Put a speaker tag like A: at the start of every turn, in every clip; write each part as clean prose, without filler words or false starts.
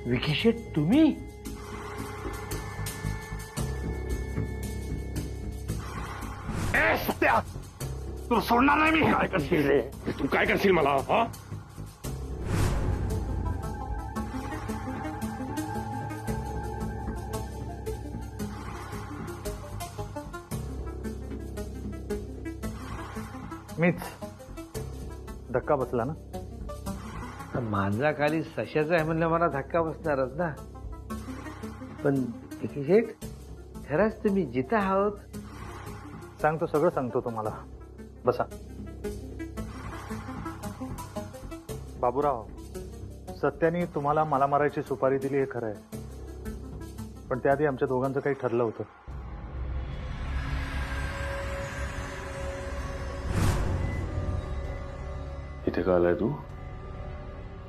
A: विकी शेठ तुम्ही?
B: तू सोडणार नाही मी. काय करशील रे? तू काय करशील मला? हा
C: मीच. धक्का बसला ना?
A: माझा खाली सशाचा आहे म्हणलं मला धक्का बसणारच ना. पण विकी शेठ खरंच तुम्ही जिथं आहोत?
C: सांगतो, सगळं सांगतो तुम्हाला. बसा. बाबूराव, सत्याने तुम्हाला मला मारायची सुपारी दिली हे खरं आहे, पण त्याआधी आमच्या दोघांचं काही ठरलं होतं.
B: इथे का आलाय तू?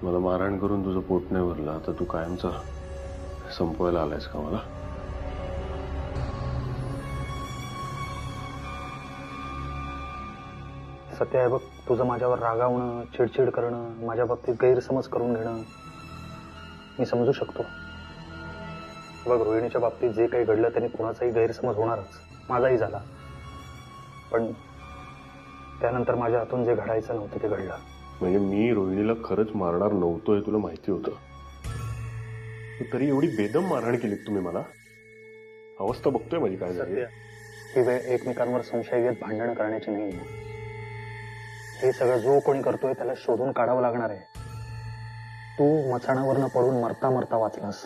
B: मला मारहाण करून तुझं पोट नाही भरलं, आता तू कायमचा संपवायला आलायस का मला?
C: सत्य आहे बघ, तुझं माझ्यावर रागावणं, चिडचिड करणं, माझ्या बाबतीत गैरसमज करून घेणं मी समजू शकतो. बघ, रोहिणीच्या बाबतीत जे काही घडलं त्याने कुणाचाही गैरसमज होणारच, माझाही झाला. पण त्यानंतर माझ्या हातून जे घडायचं नव्हतं ते घडलं.
B: म्हणजे मी रोहिणीला खरंच मारणार नव्हतो हे तुला माहिती होतं, तरी एवढी बेदम मारहाण केली तुम्ही मला? अवस्था बघतोय माझी काय झाली.
C: ही वेळ एकमेकांवर संशय घेत भांडण करण्याची नाही. हे सगळं जो कोणी करतोय त्याला शोधून काढावं लागणार आहे. तू मचाणावरनं पडून मरता मरता वाचलास.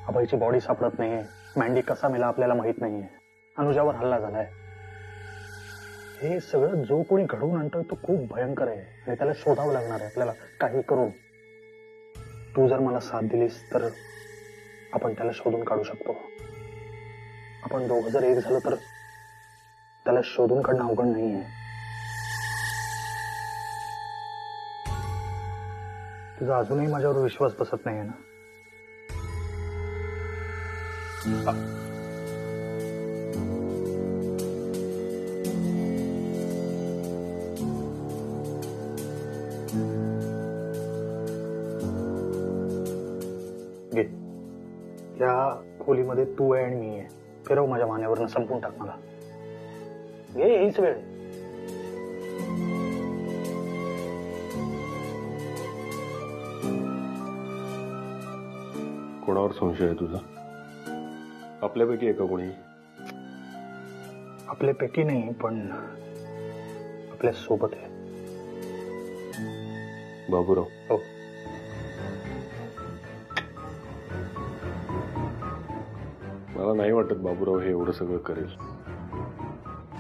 C: अभयची बॉडी सापडत नाहीये, मँडी कसा मेला आपल्याला माहित नाहीये, अनुजावर हल्ला झालाय. हे सगळं जो कोणी घडवून आणतोय तो खूप भयंकर आहे आणि त्याला शोधावं लागणार आहे आपल्याला काही करून. तू जर मला साथ दिलीस तर आपण त्याला शोधून काढू शकतो. आपण दोघं जर एक झालं तर त्याला शोधून काढणं अवघड नाहीये. तुझा अजूनही माझ्यावर विश्वास बसत नाहीये ना? घे. या खोलीमध्ये तू आहे आणि मी आहे. फिरव माझ्या मानेवरनं, संपून टाक मला. घे, हीच वेळ.
B: कोणावर संशय आहे तुझा? आपल्यापैकी एका कोणी?
C: आपल्यापैकी नाही, पण आपल्या सोबत आहे.
B: बाबूराव.
C: हो.
B: मला नाही वाटत बाबूराव हे एवढं सगळं करेल.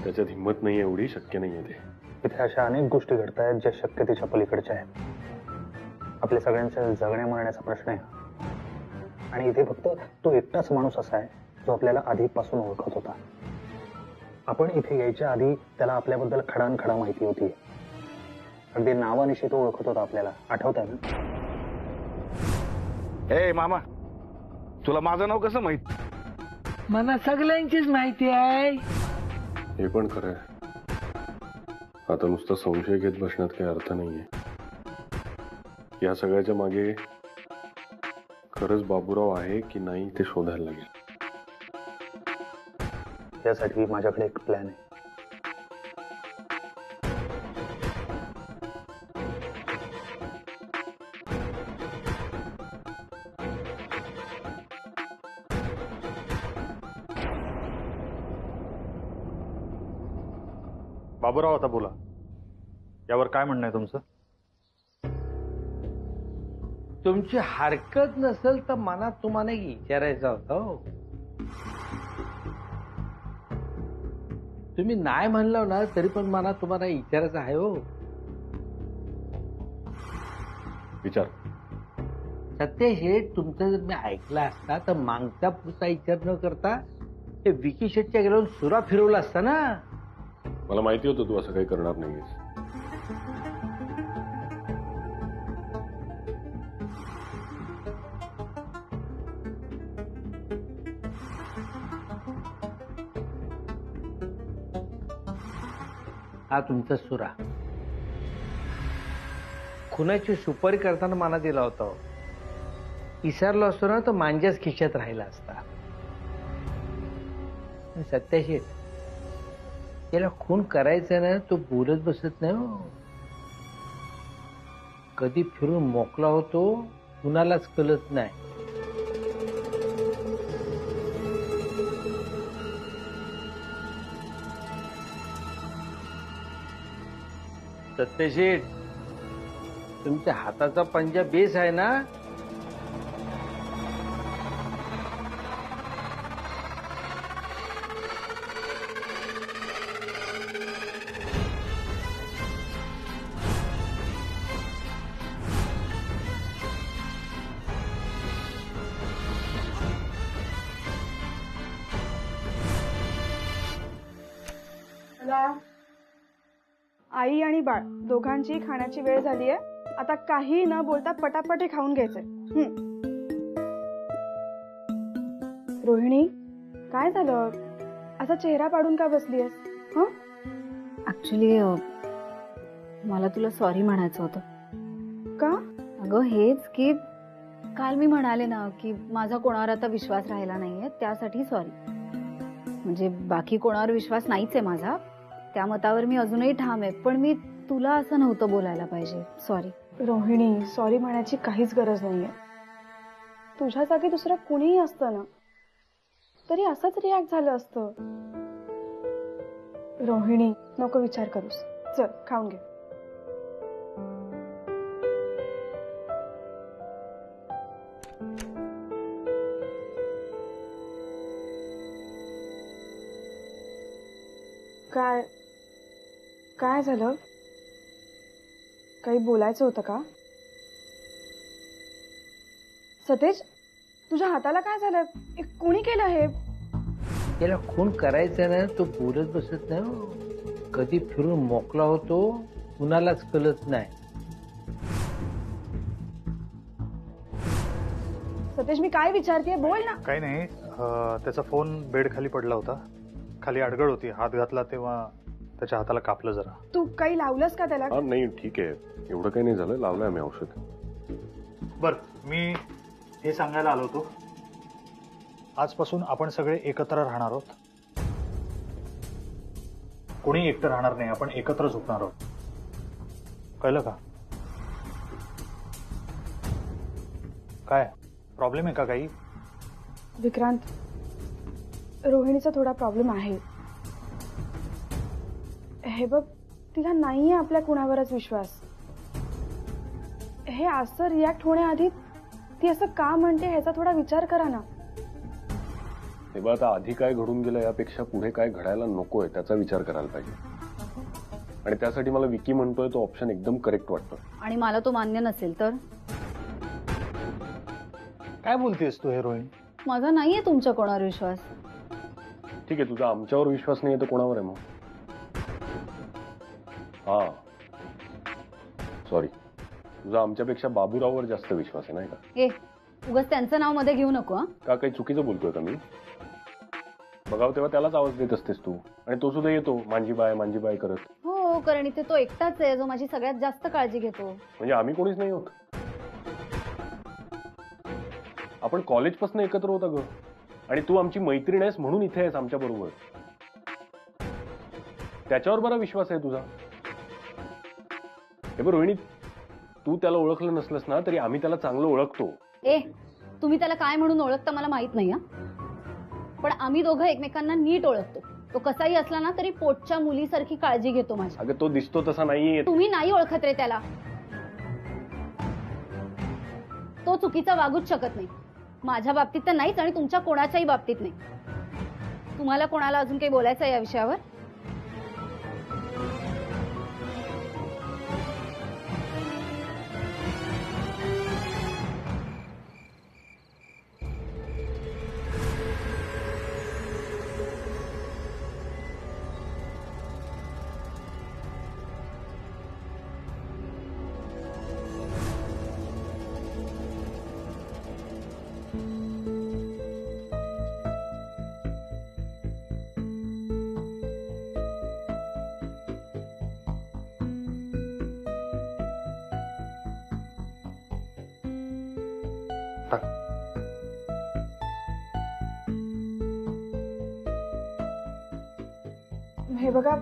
B: त्याच्यात हिंमत नाही, एवढी शक्य नाहीये ते.
C: इथे अशा अनेक गोष्टी घडत आहेत ज्या शक्यतेच्या पलीकडच्या आहेत. आपल्या सगळ्यांच्या जगण्या मरण्याचा प्रश्न आहे आणि इथे फक्त तो एकटाच माणूस असा आहे जो आपल्याला आधीपासून ओळखत होता. आपण इथे यायच्या आधी त्याला आपल्याबद्दल खडानखडा माहिती होती. अगदी नावानिशी तो ओळखत होता आपल्याला. आठवत आहे ना?
D: ए मामा, तुला माझं नाव कसं माहित?
A: मला सगळ्यांचीच माहिती आहे.
B: हे पण खरं आहे. आता नुसता संशय घेत बसण्यात काही अर्थ नाहीये. या सगळ्याच्या मागे खरंच बाबूराव आहे की नाही ते शोधायला लागेल.
C: यासाठी माझ्याकडे एक प्लॅन आहे. बाबूराव, आता बोला. यावर काय म्हणणं आहे तुमचं?
A: तुमची हरकत नसेल तर मला तुम्हाला एक विचारायचं होतं हो. तुम्ही नाही म्हणलं ना तरी पण मला तुम्हाला विचारायचं आहे हो.
B: विचार.
A: सत्य हे तुमचं जर मी ऐकलं असता तर मागचा पुढचा विचार न करता हे विकी शेटच्या गेल्यावर सुरा फिरवला असता ना.
B: मला माहिती होतं तू असं काही करणार नाहीस.
A: हा तुमचा सुरा खुनाची सुपारी करताना मला दिला होता. विसरलो असतो ना तर मांजाच खिशात राहिला असता. आणि सत्याशी त्याला खून करायचा ना तो बोलत बसत नाही हो. कधी फिरून मोकला होतो कुणालाच कळत नाही. सत्यशीठ तुमच्या हाताचा पंजा बेस आहे ना.
E: आई आणि बाळ दोघांची खाण्याची वेळ झाली आहे. आता काही न बोलता पटापट हे खाऊन घ्यायचंय. रोहिणी काय झालं, असा चेहरा पाडून का बसलीयस? हं?
F: ऍक्च्युली मला तुला सॉरी म्हणायचं होतं.
E: का?
F: अगं हेच की काल मी म्हणाले ना की माझा कोणावर आता विश्वास राहिला नाहीये, त्यासाठी सॉरी. म्हणजे बाकी कोणावर विश्वास नाहीच आहे माझा, त्या मतावर मी अजूनही ठाम आहे, पण मी तुला असं नव्हतं बोलायला पाहिजे. सॉरी.
E: रोहिणी सॉरी म्हणायची काहीच गरज नाहीये. तुझ्या जागी दुसरं कुणीही असतं ना तरी असंच रिॲक्ट झालं असतं. रोहिणी नको विचार करूस, चल खाऊन घे. काय काय झालं? काही बोलायचं होतं का? सतेज तुझ्या हाताला काय झालं? कोणी केलं हे?
A: त्याला खून करायचा ना तो बोलत बसत नाही हो. कधी फिरून मोकला होतो कुणालाच कळत नाही.
E: सतेज मी काय विचारतेय बोल ना.
C: काही नाही, त्याचा फोन बेड खाली पडला होता, खाली अडगळ होती, हात घातला तेव्हा त्याच्या हाताला कापलं जरा.
E: तू काही लावलंस का त्याला?
B: हा नाही ठीक आहे, एवढं काही नाही झालं, लावलंय आम्ही औषध.
C: बर, मी हे सांगायला आलो होतो, आजपासून आपण सगळे एकत्र राहणार आहोत. कोणी एकटं राहणार नाही, आपण एकत्र झोपणार आहोत. कळलं का? काय प्रॉब्लेम आहे का काही?
E: विक्रांत, रोहिणीचा थोडा प्रॉब्लेम आहे. हे बघ, तिला नाहीये आपल्या कुणावरच विश्वास. हे असं रिॲक्ट होण्याआधी ती असं का म्हणते ह्याचा थोडा विचार करा ना.
B: तेव्हा आता आधी काय घडून गेलं यापेक्षा पुढे काय घडायला नकोय त्याचा विचार करायला पाहिजे. आणि त्यासाठी मला विकी म्हणतोय तो ऑप्शन एकदम करेक्ट वाटतो.
F: आणि मला तो मान्य नसेल तर?
C: काय बोलतेस तू हे रोहिणी?
F: माझा नाहीये तुमच्या कोणावर विश्वास.
B: ठीक आहे, तुझा आमच्यावर विश्वास नाही तर कोणावर आहे मग? हा सॉरी, तुझा आमच्यापेक्षा बाबूराववर जास्त विश्वास आहे नाही का?
F: ए उगाच त्यांचं नाव मध्ये घेऊ नको.
B: का काही चुकीचं बोलतोय का मी? बघावं तेव्हा त्यालाच आवाज देत असतेस तू, आणि तो सुद्धा येतो मांजी बाय करत.
F: हो, कारण इथे तो एकटाच आहे जो माझी सगळ्यात जास्त काळजी घेतो.
B: म्हणजे आम्ही कोणीच नाही होत? आपण कॉलेजपासून एकत्र होता ग, आणि तू आमची मैत्रीण आहेस म्हणून इथे आहेस आमच्या बरोबर. त्याच्यावर बरा विश्वास आहे तुझा. हे बघ रोहिणी, तू त्याला ओळखलं नसलंस ना तरी आम्ही त्याला चांगलं ओळखतो.
F: ए तुम्ही त्याला काय म्हणून ओळखता मला माहित नाही, पण आम्ही दोघं एकमेकांना नीट ओळखतो. तो कसाही असला ना तरी पोटच्या मुलीसारखी काळजी घेतो माझी.
B: अगं तो दिसतो तसा नाहीये.
F: तुम्ही नाही ओळखत रे त्याला. तो चुकीचा वागूच शकत नाही. माझ्या बाबतीत तर नाहीच आणि तुमच्या कोणाच्याही बाबतीत नाही. तुम्हाला कोणाला अजून काही बोलायचं आहे या विषयावर?
C: टाक.
E: हे बघा,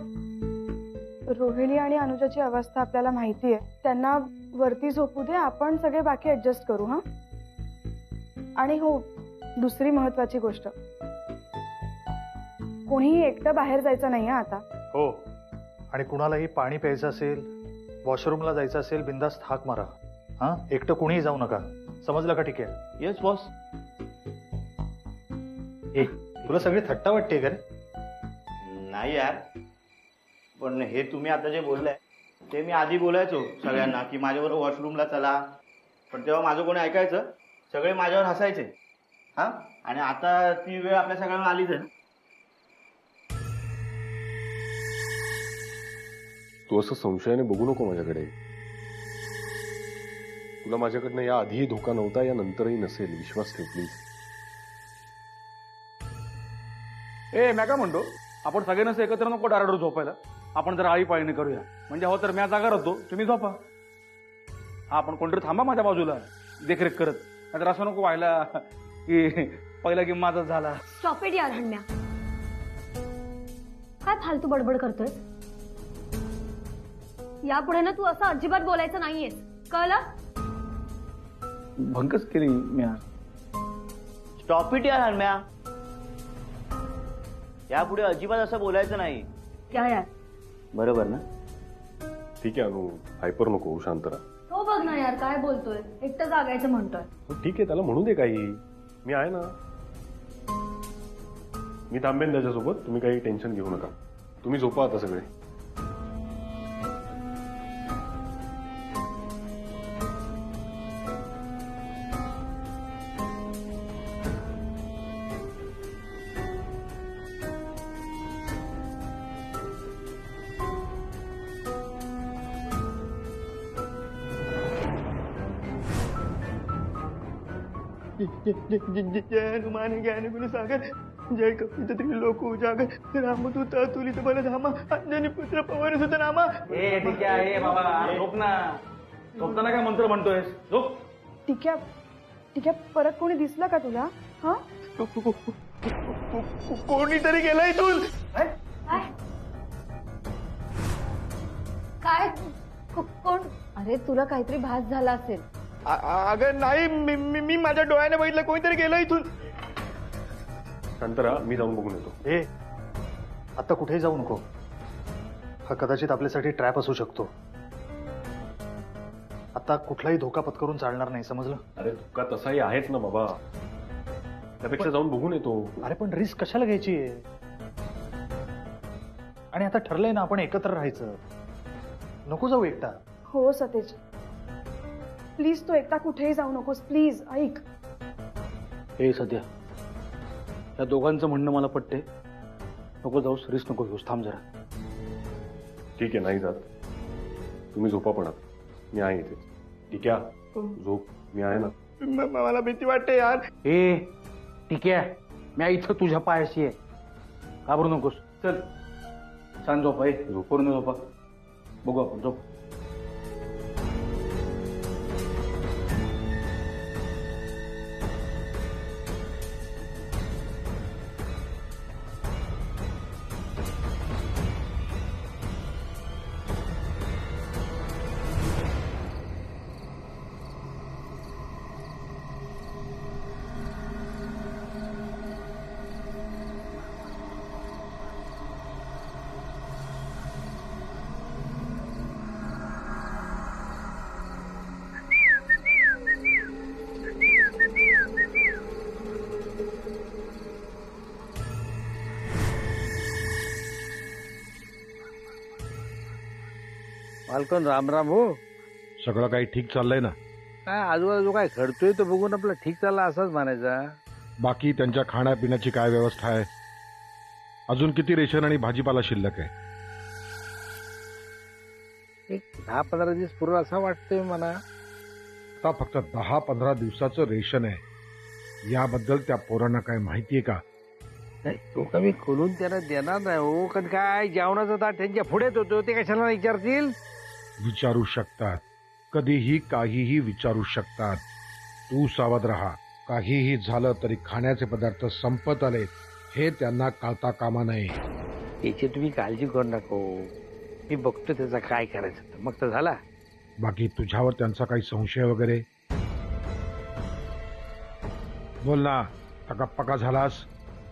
E: रोहिणी आणि अनुजाची अवस्था आपल्याला माहिती आहे. त्यांना वरती झोपू दे, आपण सगळे बाकी ऍडजस्ट करू. हा, आणि हो, दुसरी महत्वाची गोष्ट, कोणीही एकटं बाहेर जायचं नाही आता.
C: हो, आणि कुणालाही पाणी प्यायचं असेल, वॉशरूमला जायचं असेल, बिंदास हाक मारा. हा, एकटं कोणीही जाऊ नका. समजलं का? ठीक आहे.
G: Yes boss.
C: ए, तुला सगळी थट्टा वाटते का रे?
G: नाही यार, पण हे तुम्ही आता जे बोललाय ते मी आधी बोलायचो सगळ्यांना की माझ्याबरोबर वॉशरूमला चला, पण तेव्हा माझं कोणी ऐकायचं, सगळे माझ्यावर हसायचे. हा, आणि आता ती वेळ आपल्या सगळ्यांना आलीच आहे ना.
B: तू असं संशयाने बघू नको माझ्याकडे. तुला माझ्याकडनं या आधीही धोका नव्हता, या नंतरही नसेल. विश्वास ठेव प्लीज.
D: ए मी काय म्हणतो, आपण सगळ्यांना एकत्र नको डाराडूर झोपायला. आपण जर आळीपाळीने करूया, म्हणजे हो तर मी जागा राहतो, तुम्ही झोपा. हा, आपण कोणतरी थांबा माझ्या बाजूला देखरेख करत. नाहीतर असं नको व्हायला की पहिला गेम माझाच झाला.
H: स्टॉप इट यार हण्या, काय फालतू बडबड करतोय. यापुढे ना तू असं अजिबात बोलायचं नाहीयेस, कळलं?
D: भंकच केली मी.
G: स्टॉप इट यार हरम्या, यापुढे अजिबात असं बोलायचं नाही.
H: क्या यार,
G: बरोबर ना?
B: ठीक आहे अनु, हायपर नको होऊ, शांत राहा.
H: तो बघ ना यार काय बोलतोय, एकटं जागायचं म्हणतोय.
B: हो, ठीक आहे, त्याला म्हणू दे काही. मी आहे ना, मी थांबेन त्याच्यासोबत. तुम्ही काही टेन्शन घेऊ नका. तुम्ही झोपा आता सगळे.
G: जय हनुमान ज्ञान गुण सागर, जय कपित त्रिलोक उजागर, रामदूत अतुलित बल धामा, अंजनी पुत्र पवन सुत नामा. ए ठीक आहे बाबा, झोप ना. झोपताना काय मंत्र म्हणतोयस? झोप.
E: ठीक आहे, परत कोणी दिसलं का तुला? हा,
G: कोणीतरी गेलं इथून.
F: काय? कोण? अरे तुला काहीतरी भास झाला असेल.
G: अगं नाही, मी माझ्या डोळ्याने बघितलं, कोणीतरी गेलं इथून.
B: शांत राहा, मी जाऊन बघून येतो.
C: ए, आता कुठेही जाऊ नको. हा कदाचित आपल्यासाठी ट्रॅप असू शकतो. आता कुठलाही धोका पत्करून चालणार नाही, समजलं?
B: अरे धोका तसाही आहेच ना बाबा, त्यापेक्षा जाऊन बघून येतो.
C: अरे पण रिस्क कशाला घ्यायची आहे? आणि आता ठरलंय ना, आपण एकत्र राहायचं. नको जाऊ एकटा.
E: हो सतेज, प्लीज तू एकटा कुठेही जाऊ नकोस. प्लीज ऐक.
D: हे सध्या या दोघांचं म्हणणं मला पटते. नको जाऊस, रिस्क नको घेऊस, थांब जरा.
B: ठीक आहे, नाही जात. तुम्ही झोपा पण आता. मी आहे इथे. ठीक आहे, झोप. मी आहे ना.
G: मला भीती वाटते यार.
D: ए ठीक आहे, मी इथं तुझ्या पायाशी आहे, घाबरू नकोस. चल छान झोपा. पूर्ण झोपा. बघू आपण. झोप.
A: मालकन राम राम. हो,
I: सगळं काही ठीक चाललंय ना?
A: काय आजूबाजू काय घडतोय तो बघून आपला ठीक चालला असाच म्हणायचा.
I: बाकी त्यांच्या खाण्यापिण्याची काय व्यवस्था आहे? अजून किती रेशन आणि भाजीपाला शिल्लक आहे?
A: एक 10-15 दिवस पुरं असं वाटतंय मला.
I: आता फक्त 10-15 दिवसाचं रेशन आहे. याबद्दल त्या पोरांना काय माहितीये का?
A: नाही, तो कमी खोलून त्यांना देणार नाही हो. कारण काय जेवणाचा ताट त्यांच्या पुढेच होतो, ते कशाला विचारतील?
I: विचारू शकतात, कधीही काहीही विचारू शकतात. तू सावध राहा. काहीही झालं तरी खाण्याचे पदार्थ संपत आले हे त्यांना कळता कामा नये.
A: याची तुम्ही काळजी करू नको. मी बघतो त्याचा काय करायचं तर. मग तर झाला.
I: बाकी तुझ्यावर त्यांचा काही संशय वगैरे? बोल ना, गप्पा का झालास?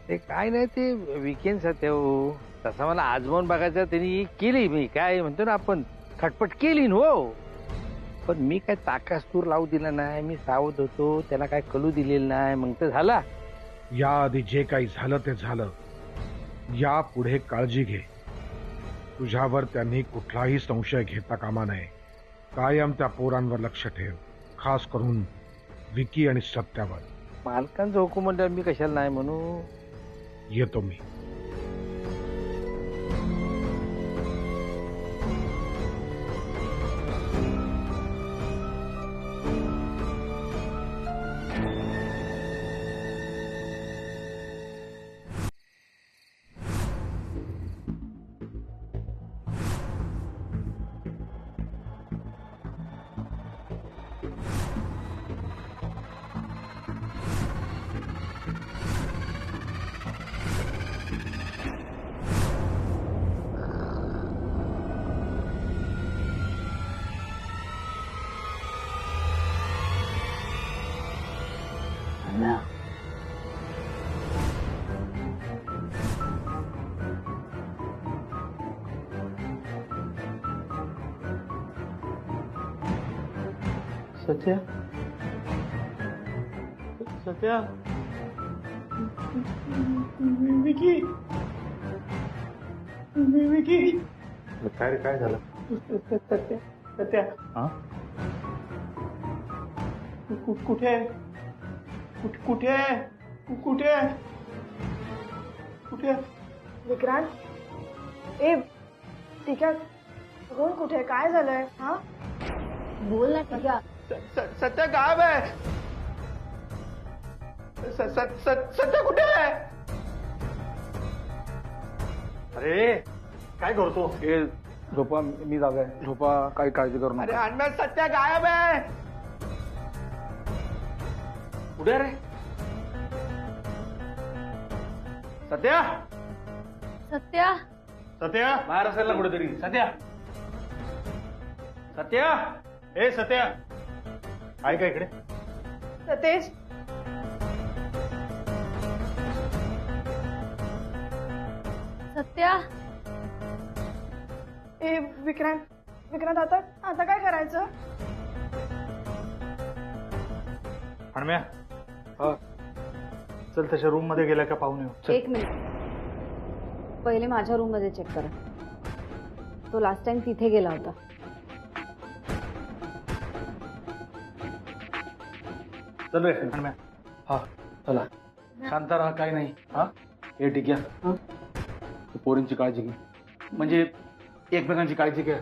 A: ते काय नाही, ते विकेंड सत्य हो. तसा मला आजमावून बघायचं त्यांनी केली. मी काय म्हणतो ना आपण खटपट केली न हो. पण मी काय ताकास्तूर लावू दिला नाही. मी सावध होतो, त्याला काय कलू दिलेलं नाही. मग तर झाला.
I: याआधी जे काही झालं ते झालं. यापुढे काळजी घे. तुझ्यावर त्यांनी कुठलाही संशय घेता कामा नये. कायम त्या पोरांवर लक्ष ठेव, खास करून विकी आणि सत्यावर.
A: मालकांचं हुकूम म्हणल्यावर मी कशाला नाही म्हणू.
I: येतो मी.
G: सत्या सत्या विकी विकी
C: काय रे, काय झालं?
G: सत्या सत्या
C: हा?
G: कुठे आहे? कुठे आहे? कुठे आहे? कुठे आहे?
E: विक्रांत, ए ठीक आहे. रोहन कुठे आहे? काय झालंय? हा
F: बोल ना टिका.
G: सत्या गायब आहे. सत्या कुठे आहे?
D: अरे काय करतो? हे झोपा, मी जागा आहे. झोपा, काही काळजी करू
G: अरे
D: नका.
G: अण्णा, सत्या गायब आहे.
D: कुठे रे सत्या?
F: सत्या,
G: सत्या
D: बाहेर असेल ना कुठेतरी. सत्या, सत्या, ए सत्या,
G: आहे का इकडे?
E: सतेज,
F: सत्या.
E: ए विक्रांत, विक्रांत आता आता काय करायचं?
C: अण्म्या, चल त्याच्या रूम मध्ये गेला का पाहून येऊ.
F: एक मिनिट, पहिले माझ्या रूम मध्ये चेक करा. तो लास्ट टाइम तिथे गेला होता.
D: चल रे.
C: अण्म्या,
D: हा चला, शांत राहा, काही नाही. हा हे ठीक आहे. पोरींची काळजी घे, म्हणजे एकमेकांची काळजी घ्या.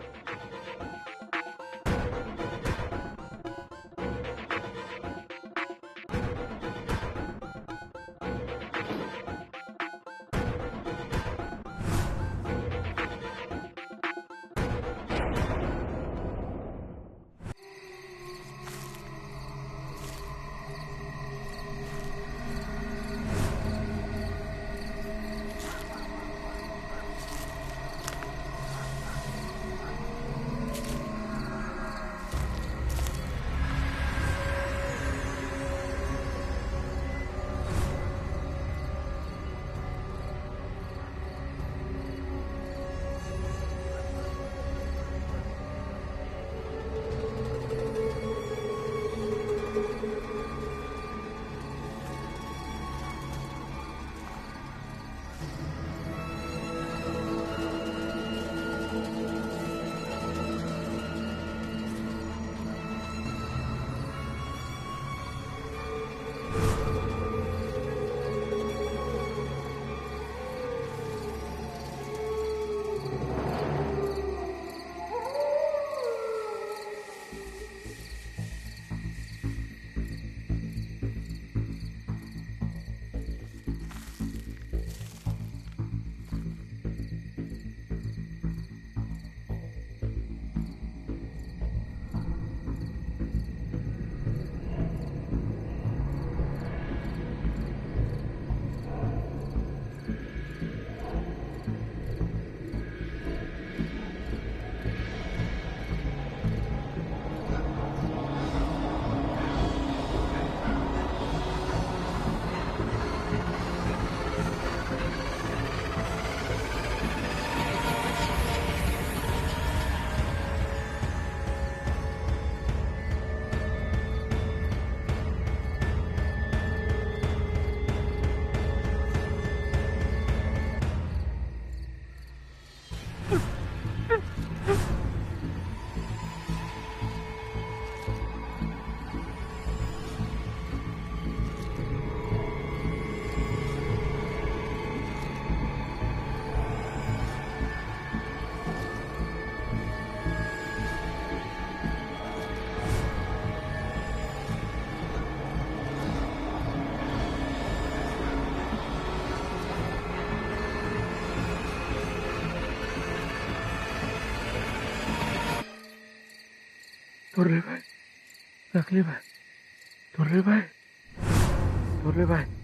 A: थोरले बाय, थोरले बाय, थोरले बाय.